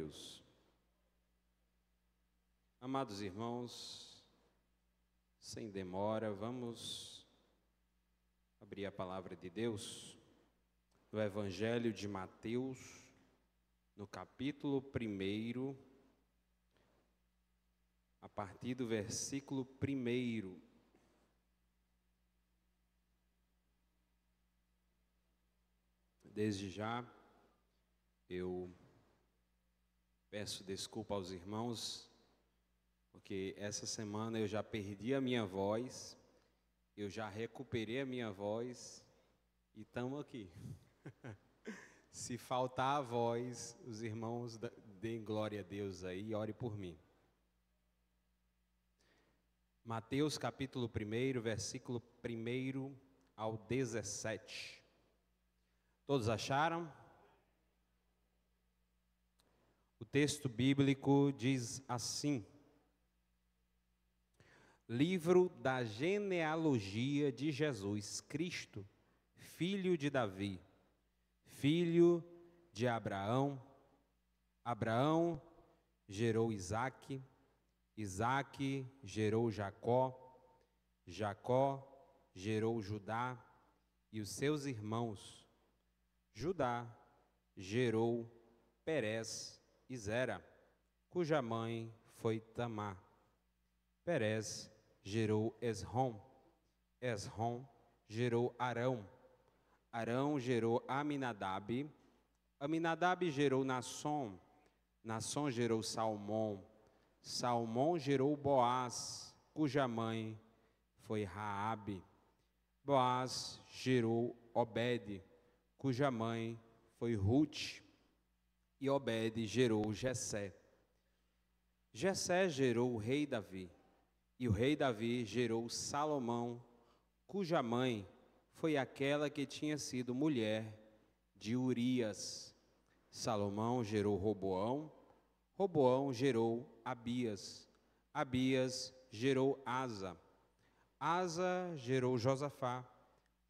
Deus. Amados irmãos, sem demora, vamos abrir a palavra de Deus no Evangelho de Mateus, no capítulo 1, a partir do versículo 1. Desde já, eu peço desculpa aos irmãos, porque essa semana eu já perdi a minha voz, eu já recuperei a minha voz e estamos aqui. Se faltar a voz, os irmãos deem glória a Deus aí e ore por mim. Mateus capítulo 1, versículo 1 ao 17. Todos acharam? O texto bíblico diz assim: livro da genealogia de Jesus Cristo, filho de Davi, filho de Abraão. Abraão gerou Isaque, Isaque gerou Jacó, Jacó gerou Judá e os seus irmãos. Judá gerou Perez e Zera, cuja mãe foi Tamar. Perez gerou Esrom, Esrom gerou Arão, Arão gerou Aminadab, Aminadab gerou Nasson, Nasson gerou Salmão, Salmão gerou Boaz, cuja mãe foi Raabe. Boaz gerou Obed, cuja mãe foi Ruth, e Obed gerou Jessé. Jessé gerou o rei Davi, e o rei Davi gerou Salomão, cuja mãe foi aquela que tinha sido mulher de Urias. Salomão gerou Roboão, Roboão gerou Abias, Abias gerou Asa, Asa gerou Josafá,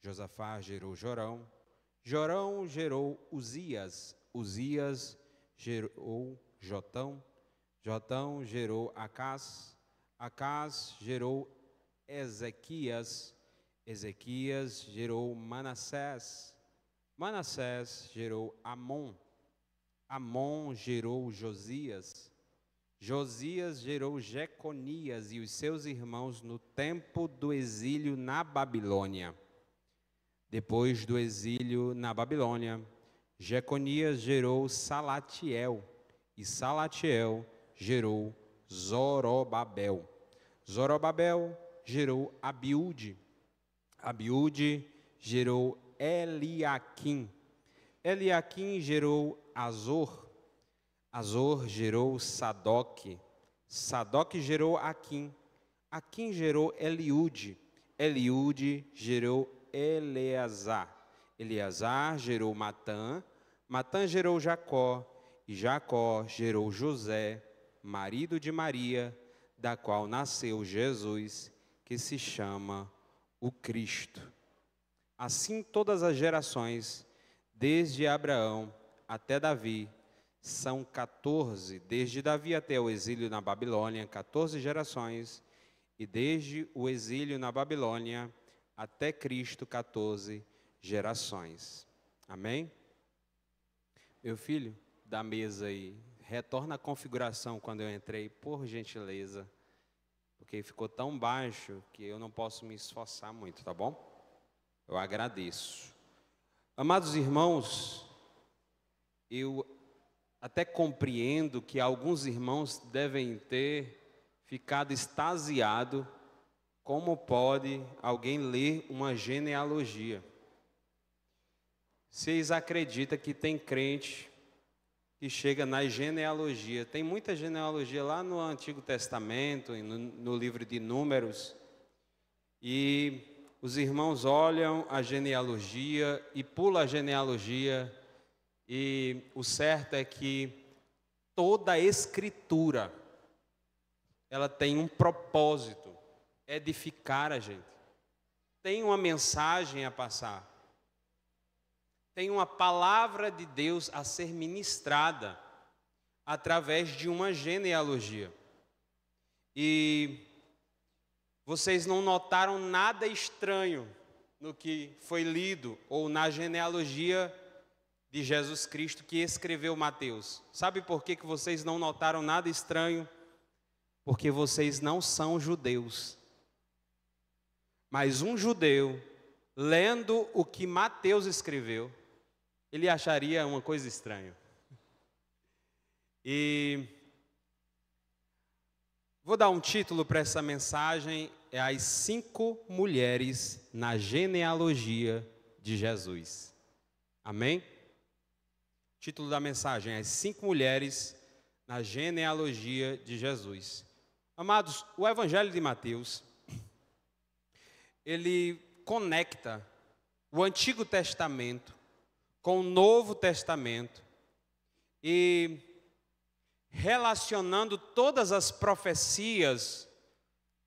Josafá gerou Jorão, Jorão gerou Uzias, Uzias gerou Jotão, Jotão gerou Acás, Acás gerou Ezequias, Ezequias gerou Manassés, Manassés gerou Amon, Amon gerou Josias, Josias gerou Jeconias e os seus irmãos no tempo do exílio na Babilônia. Depois do exílio na Babilônia, Jeconias gerou Salatiel, e Salatiel gerou Zorobabel. Zorobabel gerou Abiúde, Abiúde gerou Eliaquim, Eliaquim gerou Azor, Azor gerou Sadoque, Sadoque gerou Aquim, Aquim gerou Eliúde, Eliúde gerou Eleazar, Eleazar gerou Matã, Matã gerou Jacó, e Jacó gerou José, marido de Maria, da qual nasceu Jesus, que se chama o Cristo. Assim todas as gerações, desde Abraão até Davi, são 14, desde Davi até o exílio na Babilônia, 14 gerações, e desde o exílio na Babilônia até Cristo, 14 gerações. Amém? Meu filho, da mesa aí, retorna a configuração quando eu entrei, por gentileza, porque ficou tão baixo que eu não posso me esforçar muito, tá bom? Eu agradeço. Amados irmãos, eu até compreendo que alguns irmãos devem ter ficado extasiado. Como pode alguém ler uma genealogia? Vocês acreditam que tem crente que chega na genealogia? Tem muita genealogia lá no Antigo Testamento, no livro de Números, e os irmãos olham a genealogia e pulam a genealogia, e o certo é que toda a Escritura, ela tem um propósito: edificar a gente. Tem uma mensagem a passar. Tem uma palavra de Deus a ser ministrada. através de uma genealogia. E vocês não notaram nada estranho no que foi lido ou na genealogia de Jesus Cristo que escreveu Mateus. Sabe por que vocês não notaram nada estranho? Porque vocês não são judeus. Mas um judeu, lendo o que Mateus escreveu, ele acharia uma coisa estranha. E vou dar um título para essa mensagem, é As 5 Mulheres na Genealogia de Jesus. Amém? O título da mensagem é As 5 Mulheres na Genealogia de Jesus. Amados, o Evangelho de Mateus, ele conecta o Antigo Testamento com o Novo Testamento e relacionando todas as profecias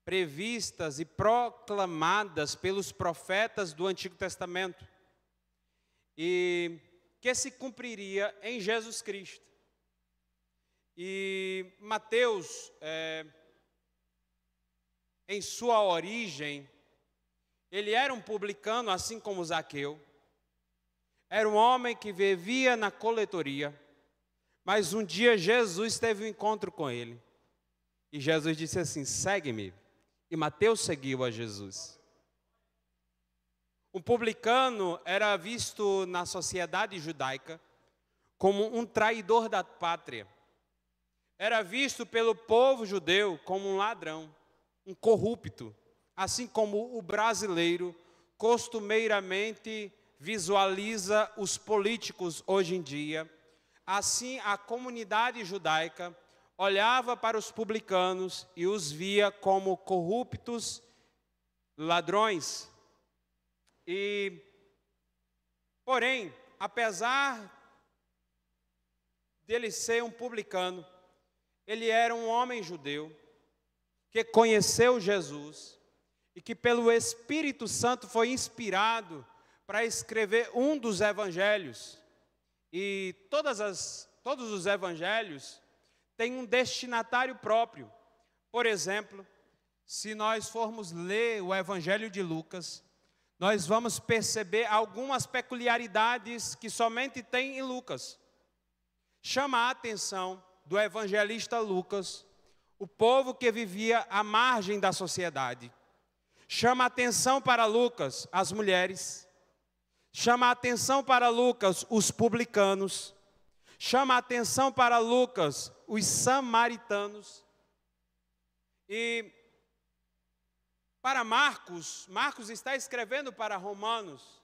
previstas e proclamadas pelos profetas do Antigo Testamento e que se cumpriria em Jesus Cristo. E Mateus, em sua origem, ele era um publicano, assim como Zaqueu. Era um homem que vivia na coletoria. Mas um dia Jesus teve um encontro com ele. E Jesus disse assim: segue-me. E Mateus seguiu a Jesus. Um publicano era visto na sociedade judaica como um traidor da pátria. Era visto pelo povo judeu como um ladrão, um corrupto. Assim como o brasileiro costumeiramente visualiza os políticos hoje em dia, assim a comunidade judaica olhava para os publicanos e os via como corruptos, ladrões. Porém, apesar dele ser um publicano, ele era um homem judeu que conheceu Jesus e que pelo Espírito Santo foi inspirado para escrever um dos evangelhos. E todos os evangelhos têm um destinatário próprio. Por exemplo, se nós formos ler o Evangelho de Lucas, nós vamos perceber algumas peculiaridades que somente tem em Lucas. Chama a atenção do evangelista Lucas o povo que vivia à margem da sociedade. Chama a atenção para Lucas as mulheres. Chama a atenção para Lucas os publicanos. Chama a atenção para Lucas os samaritanos. E para Marcos está escrevendo para Romanos.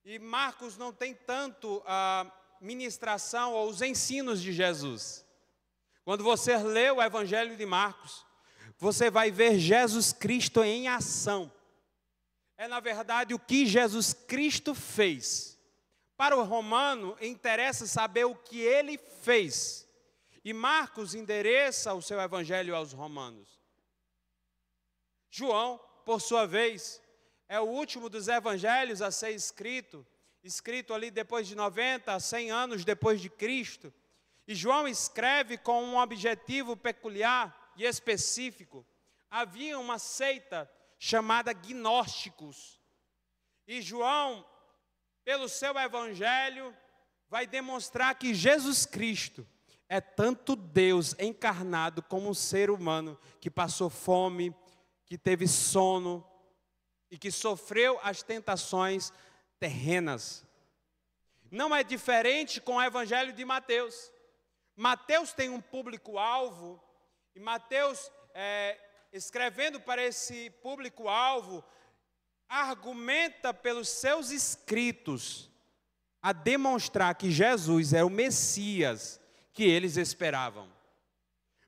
E Marcos não tem tanto a ministração ou os ensinos de Jesus. Quando você lê o Evangelho de Marcos, você vai ver Jesus Cristo em ação. É, na verdade, o que Jesus Cristo fez. Para o romano, interessa saber o que ele fez. E Marcos endereça o seu evangelho aos romanos. João, por sua vez, é o último dos evangelhos a ser escrito ali depois de 90 a 100 anos depois de Cristo. E João escreve com um objetivo peculiar e específico. Havia uma seita chamada gnósticos. E João, pelo seu evangelho, vai demonstrar que Jesus Cristo é tanto Deus encarnado como um ser humano que passou fome, que teve sono e que sofreu as tentações terrenas. Não é diferente com o evangelho de Mateus. Mateus tem um público-alvo e Mateus, escrevendo para esse público-alvo, argumenta pelos seus escritos a demonstrar que Jesus é o Messias que eles esperavam.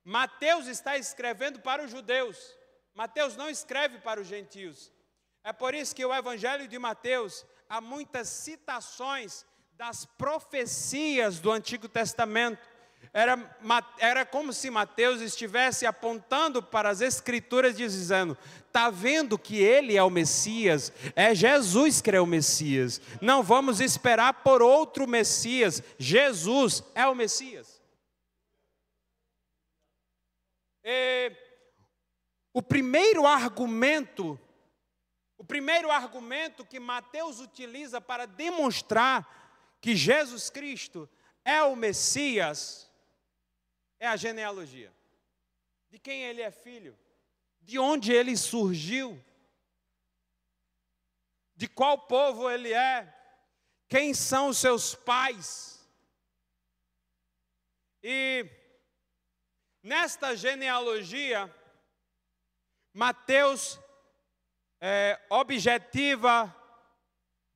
Mateus está escrevendo para os judeus. Mateus não escreve para os gentios. É por isso que o Evangelho de Mateus há muitas citações das profecias do Antigo Testamento. Era como se Mateus estivesse apontando para as Escrituras dizendo: está vendo que ele é o Messias? É Jesus que é o Messias. Não vamos esperar por outro Messias. Jesus é o Messias. O primeiro argumento que Mateus utiliza para demonstrar que Jesus Cristo é o Messias é a genealogia. De quem ele é filho, de onde ele surgiu, de qual povo ele é, quem são os seus pais. E nesta genealogia, Mateus objetiva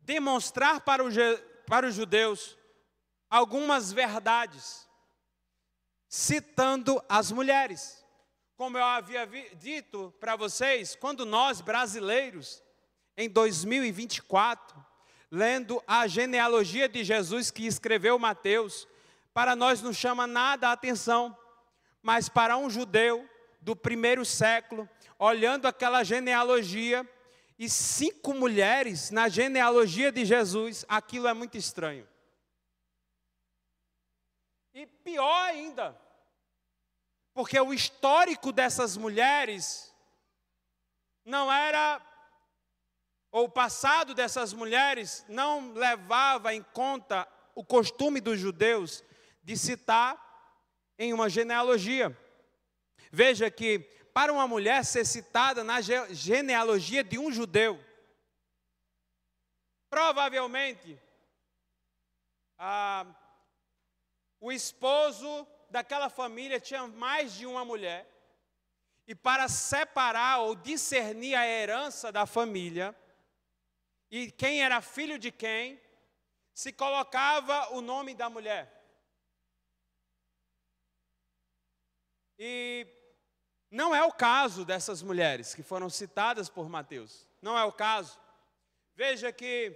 demonstrar para os judeus algumas verdades, citando as mulheres. Como eu havia dito para vocês, quando nós brasileiros, em 2024, lendo a genealogia de Jesus que escreveu Mateus, para nós não chama nada a atenção, mas para um judeu do primeiro século, olhando aquela genealogia e 5 mulheres na genealogia de Jesus, aquilo é muito estranho. E pior ainda, porque o histórico dessas mulheres não era, ou o passado dessas mulheres não levava em conta o costume dos judeus de citar em uma genealogia. Veja que para uma mulher ser citada na genealogia de um judeu, provavelmente o esposo daquela família tinha mais de uma mulher, e para separar ou discernir a herança da família, e quem era filho de quem, se colocava o nome da mulher. E não é o caso dessas mulheres que foram citadas por Mateus. Não é o caso. Veja que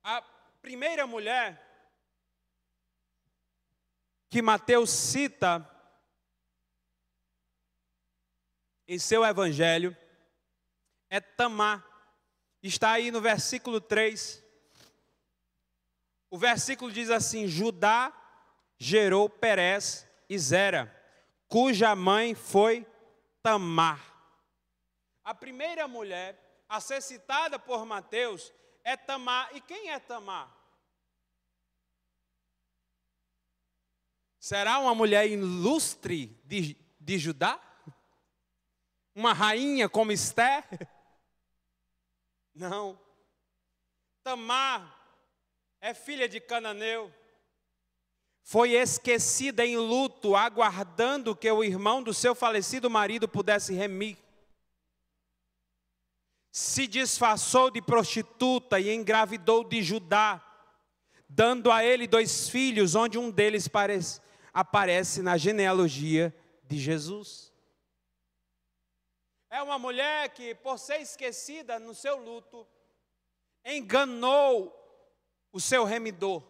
a primeira mulher que Mateus cita em seu evangelho é Tamar. Está aí no versículo 3. O versículo diz assim: Judá gerou Perez e Zera, cuja mãe foi Tamar. A primeira mulher a ser citada por Mateus é Tamar. E quem é Tamar? Será uma mulher ilustre de Judá? Uma rainha como Esther? Não. Tamar é filha de Cananeu. Foi esquecida em luto, aguardando que o irmão do seu falecido marido pudesse remir. Se disfarçou de prostituta e engravidou de Judá, dando a ele 2 filhos, onde um deles aparece na genealogia de Jesus. É uma mulher que, por ser esquecida no seu luto, enganou o seu remidor,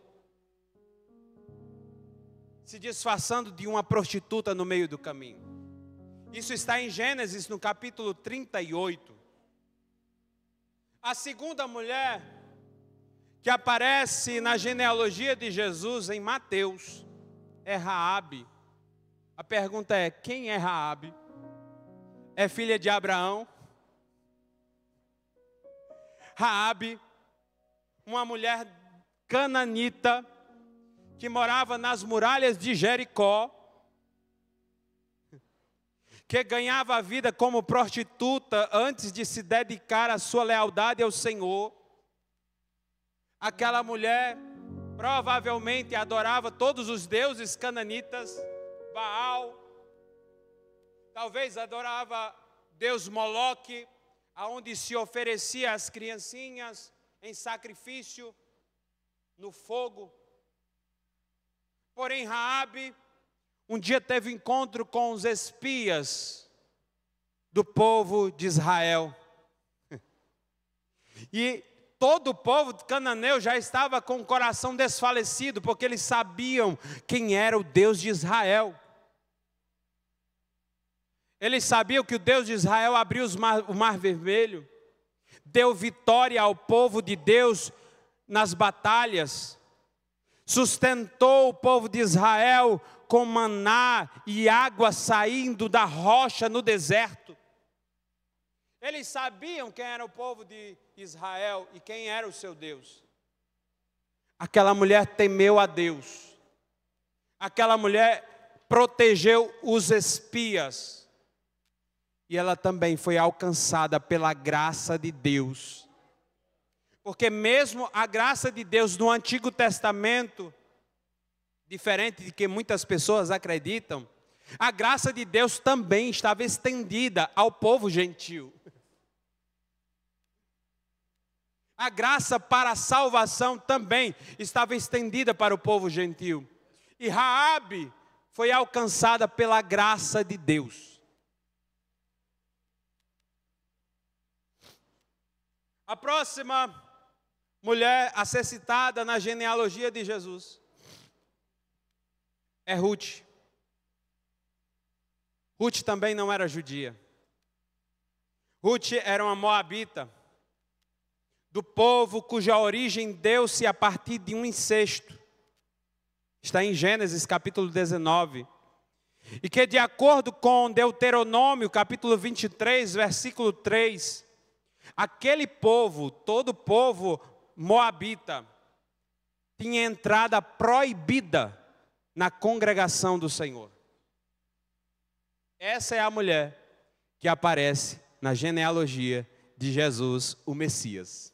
se disfarçando de uma prostituta no meio do caminho. Isso está em Gênesis, no capítulo 38. A segunda mulher que aparece na genealogia de Jesus em Mateus é Raabe. A pergunta é: quem é Raabe? É filha de Abraão? Raabe, uma mulher cananita que morava nas muralhas de Jericó, que ganhava a vida como prostituta antes de se dedicar à sua lealdade ao Senhor. Aquela mulher provavelmente adorava todos os deuses cananitas, Baal, talvez adorava Deus Moloque, aonde se oferecia as criancinhas em sacrifício no fogo. Porém, Raabe um dia teve encontro com os espias do povo de Israel. E todo o povo cananeu já estava com o coração desfalecido, porque eles sabiam quem era o Deus de Israel. Eles sabiam que o Deus de Israel abriu o mar vermelho, deu vitória ao povo de Deus nas batalhas, sustentou o povo de Israel com maná e água saindo da rocha no deserto. Eles sabiam quem era o povo de Israel e quem era o seu Deus. Aquela mulher temeu a Deus. Aquela mulher protegeu os espias. E ela também foi alcançada pela graça de Deus. Porque mesmo a graça de Deus no Antigo Testamento, diferente de que muitas pessoas acreditam, a graça de Deus também estava estendida ao povo gentil. A graça para a salvação também estava estendida para o povo gentil. E Raabe foi alcançada pela graça de Deus. A próxima mulher a ser citada na genealogia de Jesus é Ruth. Ruth também não era judia. Ruth era uma moabita, do povo cuja origem deu-se a partir de um incesto. Está em Gênesis capítulo 19. E que de acordo com Deuteronômio capítulo 23, versículo 3, aquele povo, todo povo moabita, tinha entrada proibida na congregação do Senhor. Essa é a mulher que aparece na genealogia de Jesus, o Messias.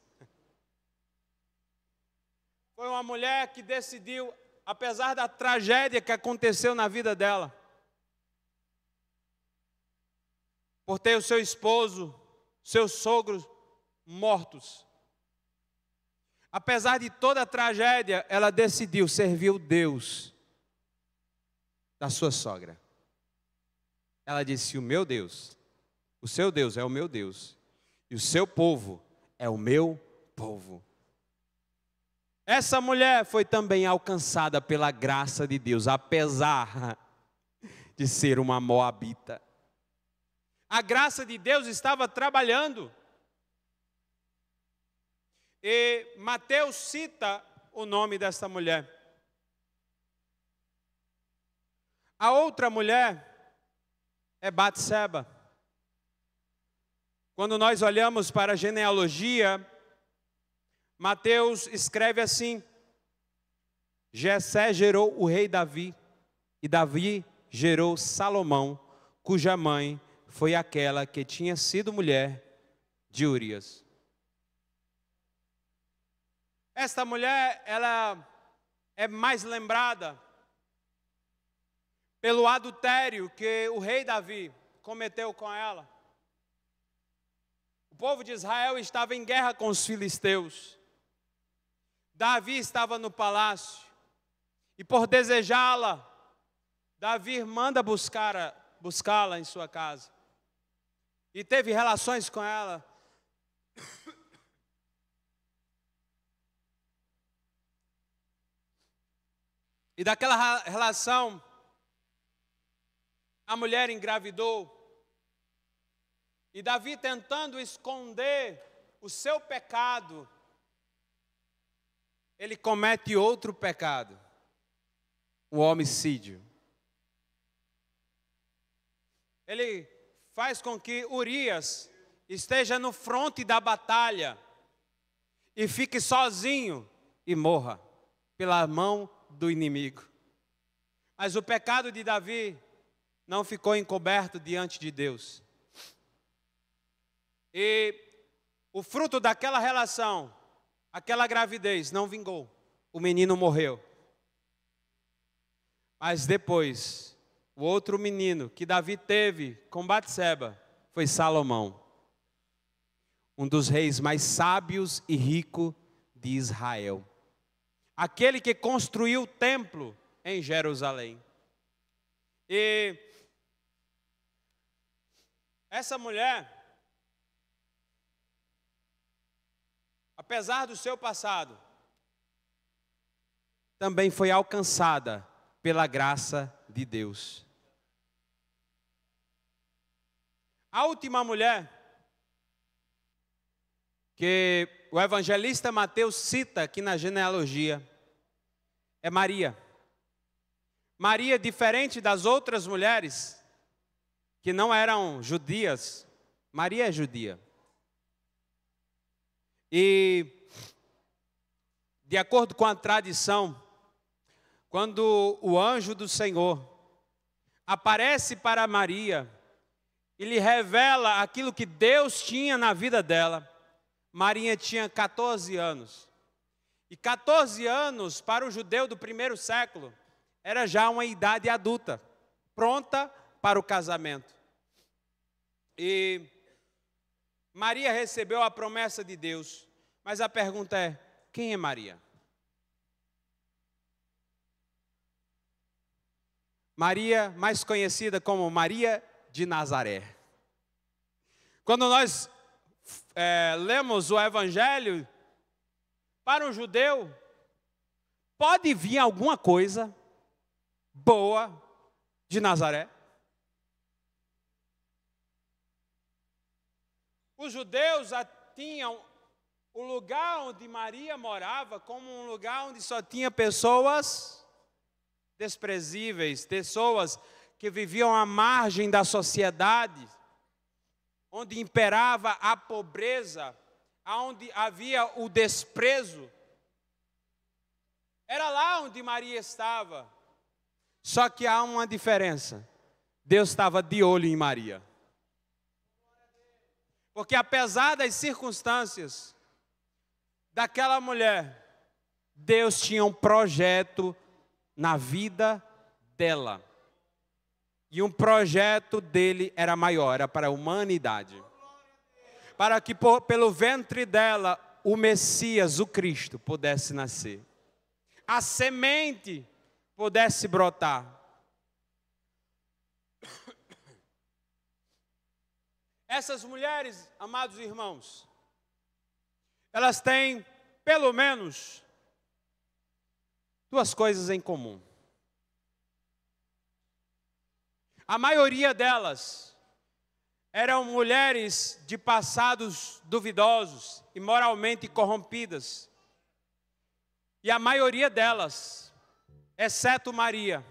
Foi uma mulher que decidiu, apesar da tragédia que aconteceu na vida dela, por ter o seu esposo, seus sogros mortos. Apesar de toda a tragédia, ela decidiu servir o Deus da sua sogra. Ela disse: o meu Deus, o seu Deus é o meu Deus, e o seu povo é o meu povo. Essa mulher foi também alcançada pela graça de Deus, apesar de ser uma moabita. A graça de Deus estava trabalhando. E Mateus cita o nome dessa mulher. A outra mulher é Batseba. Quando nós olhamos para a genealogia, Mateus escreve assim: Jessé gerou o rei Davi, e Davi gerou Salomão, cuja mãe foi aquela que tinha sido mulher de Urias. Esta mulher, ela é mais lembrada pelo adultério que o rei Davi cometeu com ela. O povo de Israel estava em guerra com os filisteus. Davi estava no palácio, e por desejá-la, Davi manda buscá-la em sua casa. E teve relações com ela. E daquela relação, a mulher engravidou. E Davi, tentando esconder o seu pecado, ele comete outro pecado, o homicídio. Ele faz com que Urias esteja no fronte da batalha e fique sozinho e morra pela mão do inimigo. Mas o pecado de Davi não ficou encoberto diante de Deus. E o fruto daquela relação, aquela gravidez, não vingou. O menino morreu. Mas depois, o outro menino que Davi teve com Batseba foi Salomão, um dos reis mais sábios e ricos de Israel. Aquele que construiu o templo em Jerusalém. E essa mulher, apesar do seu passado, também foi alcançada pela graça de Deus. A última mulher que o evangelista Mateus cita aqui na genealogia é Maria. Maria, diferente das outras mulheres, que não eram judias, Maria é judia. E, de acordo com a tradição, quando o anjo do Senhor aparece para Maria e lhe revela aquilo que Deus tinha na vida dela, Maria tinha 14 anos. E 14 anos, para o judeu do primeiro século, era já uma idade adulta, pronta para o casamento. E Maria recebeu a promessa de Deus, mas a pergunta é: quem é Maria? Maria, mais conhecida como Maria de Nazaré. Quando nós lemos o Evangelho, para um judeu, pode vir alguma coisa boa de Nazaré? Os judeus tinham o lugar onde Maria morava como um lugar onde só tinha pessoas desprezíveis, pessoas que viviam à margem da sociedade, onde imperava a pobreza, onde havia o desprezo. Era lá onde Maria estava. Só que há uma diferença. Deus estava de olho em Maria. Porque apesar das circunstâncias daquela mulher, Deus tinha um projeto na vida dela. E um projeto dele era maior, era para a humanidade. Para que pelo ventre dela o Messias, o Cristo, pudesse nascer. A semente pudesse brotar. Essas mulheres, amados irmãos, elas têm pelo menos duas coisas em comum. A maioria delas eram mulheres de passados duvidosos e moralmente corrompidas. E a maioria delas, exceto Maria,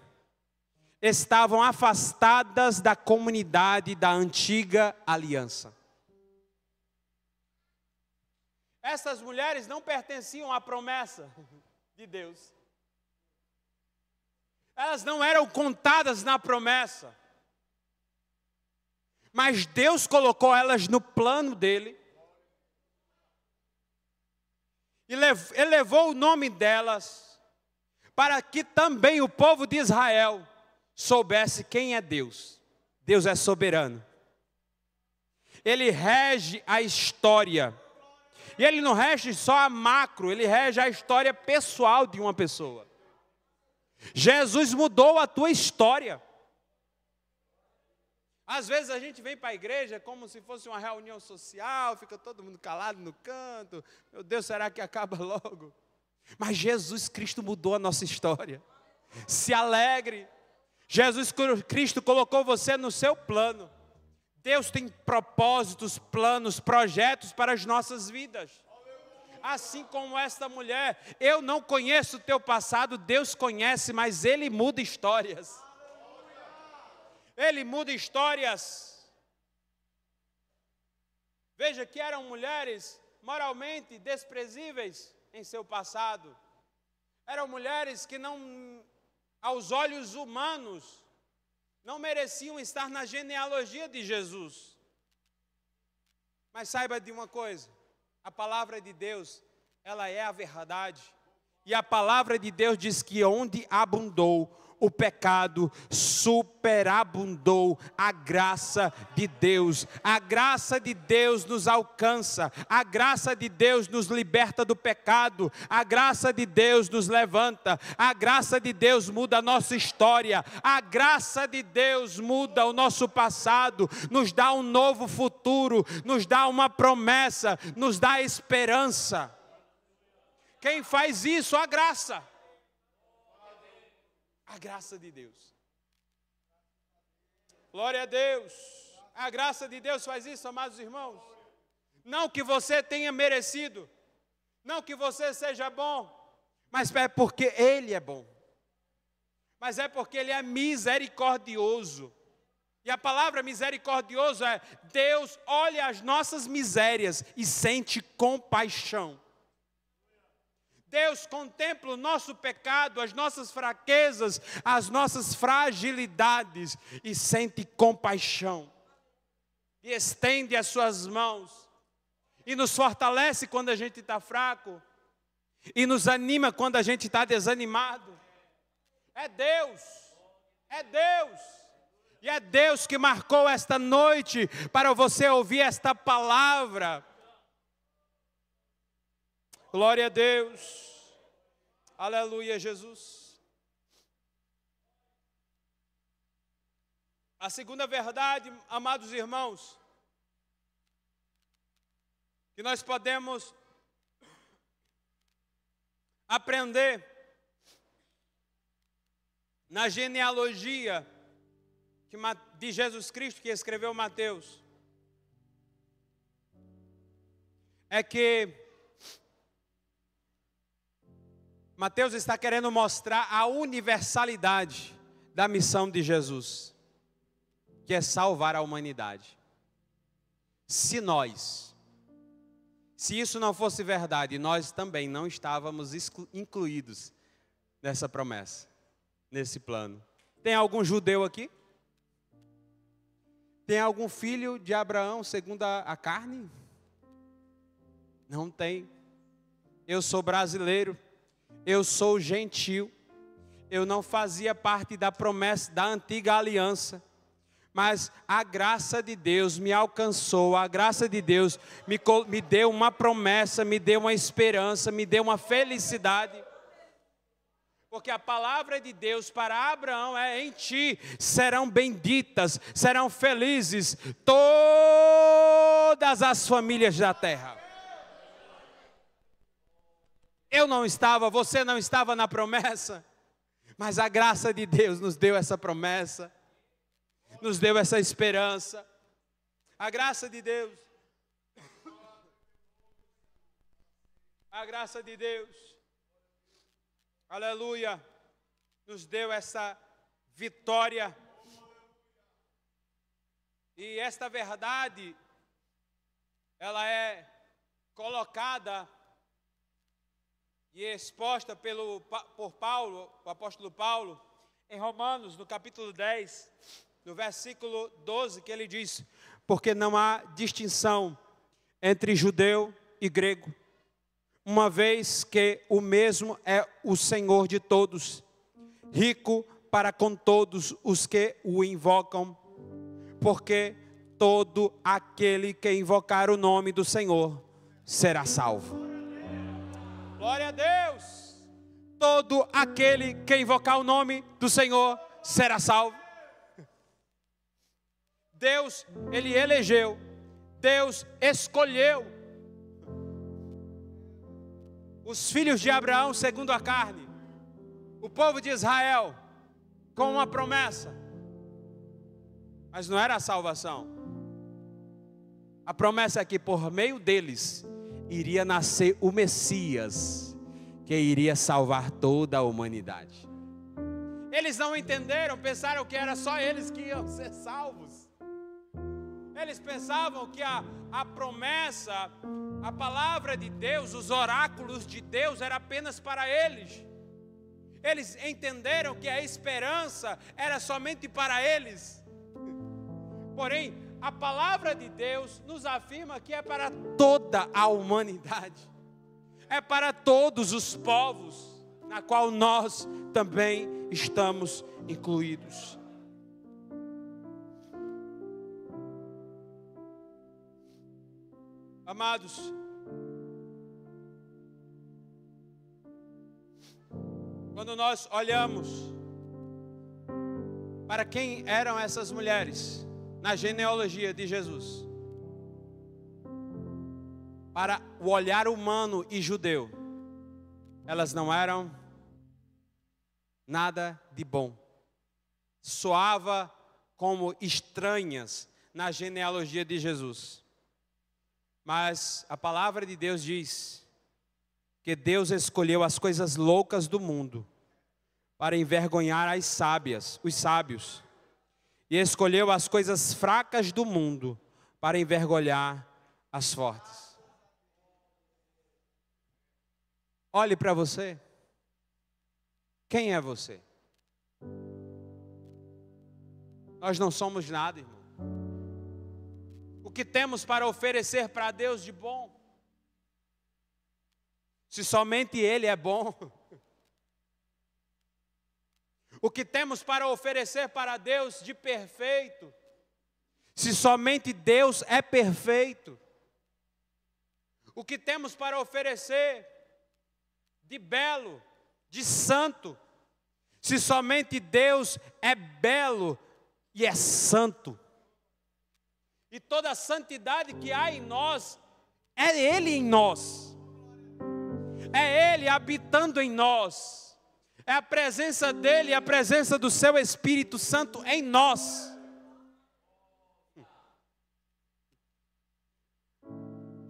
estavam afastadas da comunidade da antiga aliança. Essas mulheres não pertenciam à promessa de Deus. Elas não eram contadas na promessa. Mas Deus colocou elas no plano dele. E elevou o nome delas para que também o povo de Israel soubesse quem é Deus. Deus é soberano. Ele rege a história. E ele não rege só a macro, ele rege a história pessoal de uma pessoa. Jesus mudou a tua história. Às vezes a gente vem para a igreja como se fosse uma reunião social, fica todo mundo calado no canto. Meu Deus, será que acaba logo? Mas Jesus Cristo mudou a nossa história. Se alegre. Jesus Cristo colocou você no seu plano. Deus tem propósitos, planos, projetos para as nossas vidas. Assim como esta mulher, eu não conheço o teu passado, Deus conhece, mas Ele muda histórias. Ele muda histórias. Veja que eram mulheres moralmente desprezíveis em seu passado. Eram mulheres que não, aos olhos humanos, não mereciam estar na genealogia de Jesus. Mas saiba de uma coisa, a palavra de Deus, ela é a verdade. E a palavra de Deus diz que onde abundou o pecado, superabundou a graça de Deus. A graça de Deus nos alcança, a graça de Deus nos liberta do pecado, a graça de Deus nos levanta, a graça de Deus muda a nossa história, a graça de Deus muda o nosso passado, nos dá um novo futuro, nos dá uma promessa, nos dá esperança. Quem faz isso? A graça. A graça de Deus. Glória a Deus. A graça de Deus faz isso, amados irmãos. Não que você tenha merecido, não que você seja bom, mas é porque Ele é bom. mas é porque Ele é misericordioso. E a palavra misericordioso é: Deus olha as nossas misérias e sente compaixão. Deus contempla o nosso pecado, as nossas fraquezas, as nossas fragilidades e sente compaixão. E estende as suas mãos e nos fortalece quando a gente está fraco e nos anima quando a gente está desanimado. É Deus, é Deus. E é Deus que marcou esta noite para você ouvir esta palavra. Glória a Deus. Aleluia, Jesus. A segunda verdade, amados irmãos, que nós podemos aprender na genealogia de Jesus Cristo, que escreveu Mateus, é que Mateus está querendo mostrar a universalidade da missão de Jesus, que é salvar a humanidade. Se isso não fosse verdade, nós também não estávamos incluídos nessa promessa, nesse plano. Tem algum judeu aqui? Tem algum filho de Abraão segundo a carne? Não tem. Eu sou brasileiro, eu sou gentil, eu não fazia parte da promessa da antiga aliança, mas a graça de Deus me alcançou, a graça de Deus me deu uma promessa, me deu uma esperança, me deu uma felicidade. Porque a palavra de Deus para Abraão é: em ti serão benditas, serão felizes todas as famílias da terra. Eu não estava, você não estava na promessa, mas a graça de Deus nos deu essa promessa, nos deu essa esperança. A graça de Deus, a graça de Deus, aleluia, nos deu essa vitória. E esta verdade, ela é colocada e exposta por Paulo, o apóstolo Paulo, em Romanos, no capítulo 10, no versículo 12, que ele diz: porque não há distinção entre judeu e grego, uma vez que o mesmo é o Senhor de todos, rico para com todos os que o invocam, porque todo aquele que invocar o nome do Senhor será salvo. Glória a Deus! Todo aquele que invocar o nome do Senhor será salvo. Deus, Ele elegeu, Deus escolheu os filhos de Abraão segundo a carne, o povo de Israel, com uma promessa, mas não era a salvação. A promessa é que por meio deles iria nascer o Messias, que iria salvar toda a humanidade. Eles não entenderam, pensaram que era só eles que iam ser salvos. Eles pensavam que a promessa, a palavra de Deus, os oráculos de Deus era apenas para eles. Eles entenderam que a esperança era somente para eles. Porém, a palavra de Deus nos afirma que é para toda a humanidade. É para todos os povos, na qual nós também estamos incluídos. Amados, quando nós olhamos para quem eram essas mulheres na genealogia de Jesus, para o olhar humano e judeu, elas não eram nada de bom. Soava como estranhas na genealogia de Jesus. Mas a palavra de Deus diz que Deus escolheu as coisas loucas do mundo para envergonhar os sábios, e escolheu as coisas fracas do mundo para envergonhar as fortes. Olhe para você. Quem é você? Nós não somos nada, irmão. O que temos para oferecer para Deus de bom? Se somente Ele é bom. O que temos para oferecer para Deus de perfeito? Se somente Deus é perfeito. O que temos para oferecer de belo, de santo? Se somente Deus é belo e é santo. E toda a santidade que há em nós, é Ele em nós. É Ele habitando em nós. É a presença dEle, a presença do Seu Espírito Santo em nós.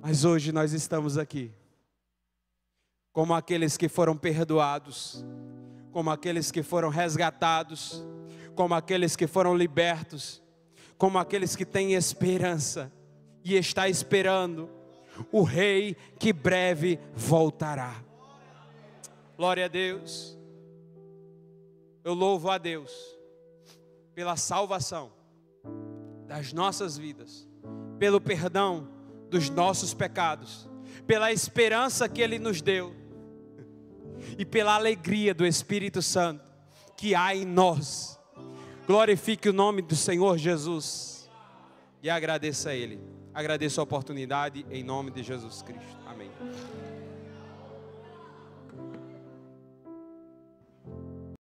Mas hoje nós estamos aqui, como aqueles que foram perdoados, como aqueles que foram resgatados, como aqueles que foram libertos, como aqueles que têm esperança e está esperando o Rei que breve voltará. Glória a Deus. Eu louvo a Deus pela salvação das nossas vidas, pelo perdão dos nossos pecados, pela esperança que Ele nos deu e pela alegria do Espírito Santo que há em nós. Glorifique o nome do Senhor Jesus e agradeça a Ele. Agradeço a oportunidade em nome de Jesus Cristo. Amém.